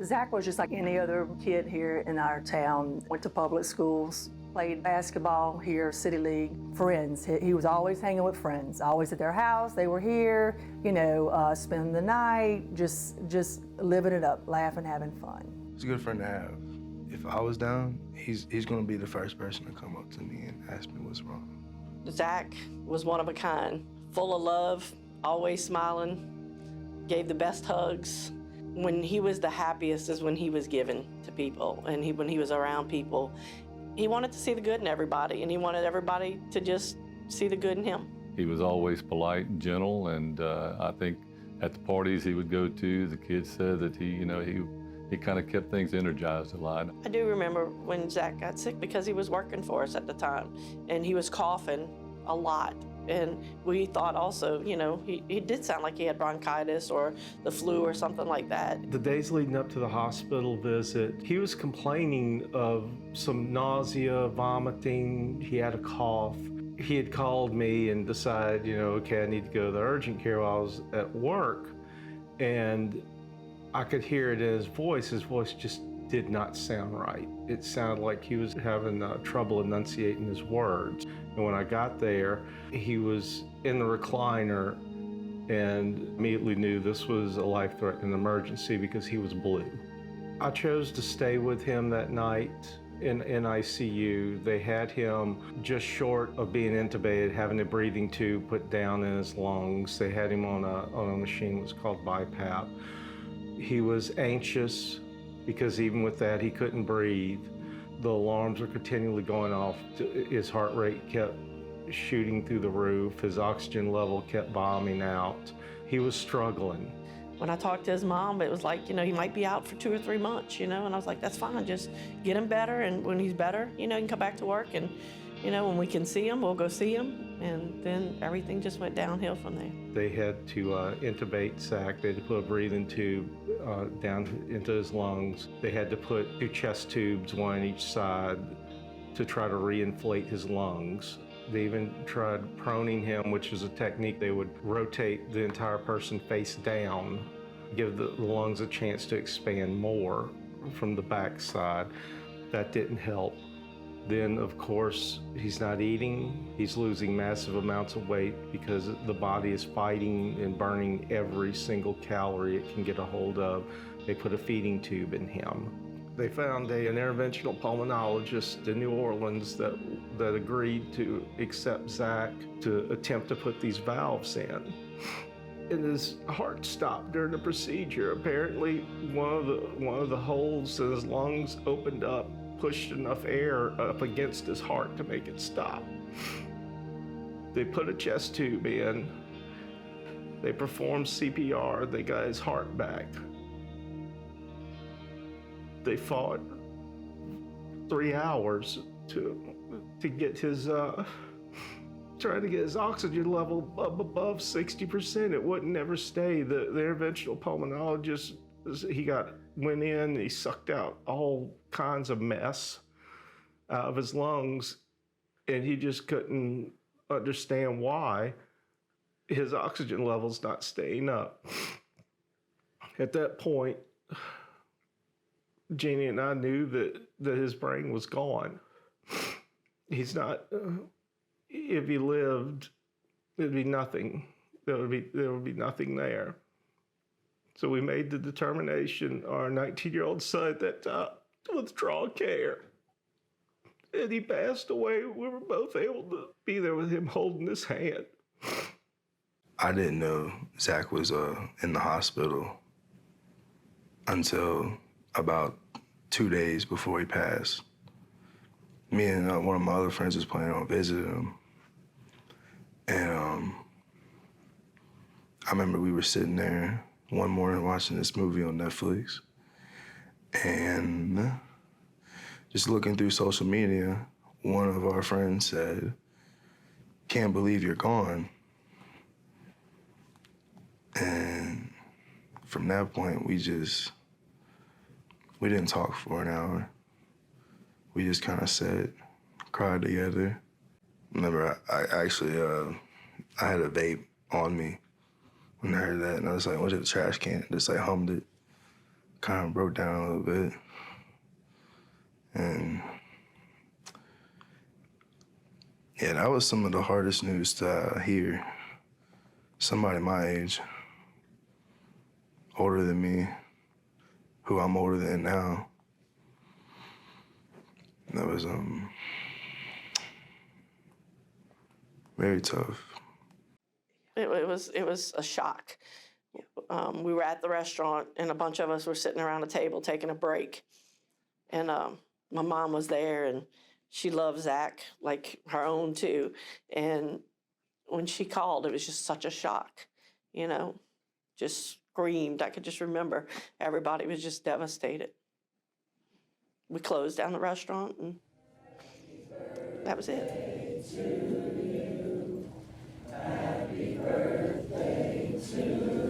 Zach was just like any other kid here in our town. Went to public schools, played basketball here, City League. Friends, he was always hanging with friends, always at their house. They were here, spending the night, just living it up, laughing, having fun. He's a good friend to have. If I was down, he's gonna be the first person to come up to me and ask me what's wrong. Zach was one of a kind, full of love, always smiling, gave the best hugs. When he was the happiest is when he was given to people, and when he was around people. He wanted to see the good in everybody, and he wanted everybody to just see the good in him. He was always polite and gentle, and I think at the parties he would go to, the kids said that he kind of kept things energized a lot. I do remember when Zach got sick because he was working for us at the time, and he was coughing a lot. And we thought also, he did sound like he had bronchitis or the flu or something like that. The days leading up to the hospital visit, he was complaining of some nausea, vomiting, he had a cough. He had called me and decided, okay, I need to go to the urgent care while I was at work. And I could hear it in his voice. His voice just did not sound right. It sounded like he was having trouble enunciating his words. And when I got there, he was in the recliner and immediately knew this was a life-threatening emergency because he was blue. I chose to stay with him that night in ICU. They had him just short of being intubated, having a breathing tube put down in his lungs. They had him on a machine that was called BiPAP. He was anxious because even with that, he couldn't breathe. The alarms were continually going off. His heart rate kept shooting through the roof. His oxygen level kept bombing out. He was struggling. When I talked to his mom, it was like, he might be out for 2 or 3 months, and I was like, that's fine, just get him better, and when he's better, he can come back to work, and, when we can see him, we'll go see him, and then everything just went downhill from there. They had to intubate Zach. They had to put a breathing tube down into his lungs. They had to put 2 chest tubes, one on each side, to try to reinflate his lungs. They even tried proning him, which is a technique. They would rotate the entire person face down, give the lungs a chance to expand more from the backside. That didn't help. Then, of course, he's not eating. He's losing massive amounts of weight because the body is fighting and burning every single calorie it can get a hold of. They put a feeding tube in him. They found an interventional pulmonologist in New Orleans that agreed to accept Zach to attempt to put these valves in. And his heart stopped during the procedure. Apparently, one of the holes in his lungs opened up, pushed enough air up against his heart to make it stop. They put a chest tube in. They performed CPR. They got his heart back. They fought 3 hours to get his, trying to get his oxygen level up above 60%. It wouldn't never stay. The interventional pulmonologist, went in, he sucked out all kinds of mess out of his lungs, and he just couldn't understand why his oxygen level's not staying up. At that point, Jeannie and I knew that his brain was gone. He's not, if he lived, it'd be nothing. There would be nothing there. So we made the determination, our 19-year-old son at that time, to withdraw care. And he passed away. We were both able to be there with him holding his hand. I didn't know Zach was in the hospital until about 2 days before he passed. Me and one of my other friends was planning on visiting him. And I remember we were sitting there one morning watching this movie on Netflix, and just looking through social media, one of our friends said, "Can't believe you're gone." And from that point, we didn't talk for an hour. We just kind of sat, cried together. Remember, I actually, I had a vape on me when I heard that, and I was like, went to the trash can, just like hummed it. kind of broke down a little bit. And yeah, that was some of the hardest news to hear. Somebody my age, older than me, who I'm older than now. That was very tough. It was a shock. We were at the restaurant, and a bunch of us were sitting around a table taking a break. And my mom was there, and she loved Zach like her own too. And when she called, it was just such a shock, you know, just screamed. I could just remember everybody was just devastated. We closed down the restaurant, and that was it. Happy birthday to you.